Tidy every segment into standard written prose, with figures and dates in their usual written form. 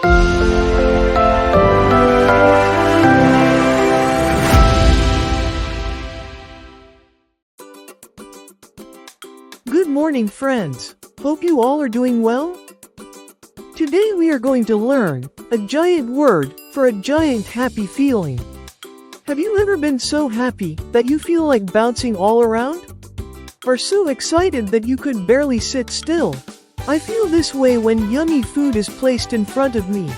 Good morning, friends. Hope you all are doing well. Today we are going to learn a giant word for a giant happy feeling. Have you ever been so happy that you feel like bouncing all around? Or so excited that you could barely sit still? I feel this way when yummy food is placed in front of me.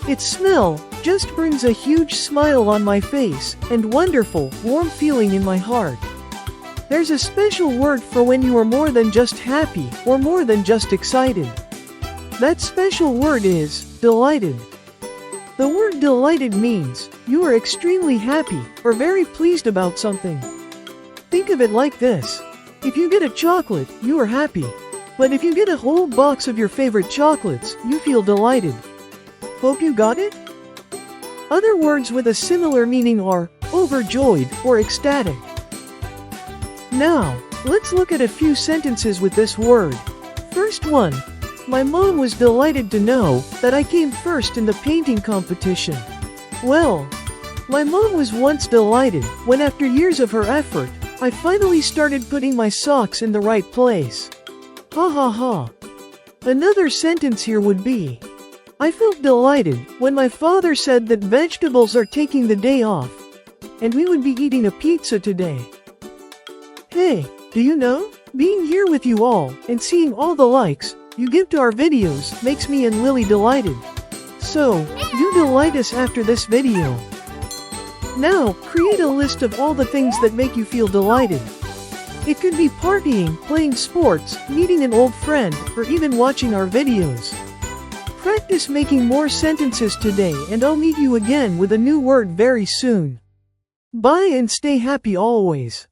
Its smell just brings a huge smile on my face and wonderful, warm feeling in my heart. There's a special word for when you are more than just happy or more than just excited. That special word is delighted. The word delighted means you are extremely happy or very pleased about something. Think of it like this. If you get a chocolate, you are happy. But if you get a whole box of your favorite chocolates, you feel delighted. Hope you got it? Other words with a similar meaning are overjoyed or ecstatic. Now, let's look at a few sentences with this word. First one. My mom was delighted to know that I came first in the painting competition. Well, my mom was once delighted when after years of her effort, I finally started putting my socks in the right place. Ha ha ha. Another sentence here would be, I felt delighted when my father said that vegetables are taking the day off, and we would be eating a pizza today. Hey, do you know? Being here with you all and seeing all the likes you give to our videos makes me and Lily delighted. So, do delight us after this video. Now, create a list of all the things that make you feel delighted. It could be partying, playing sports, meeting an old friend, or even watching our videos. Practice making more sentences today and I'll meet you again with a new word very soon. Bye and stay happy always.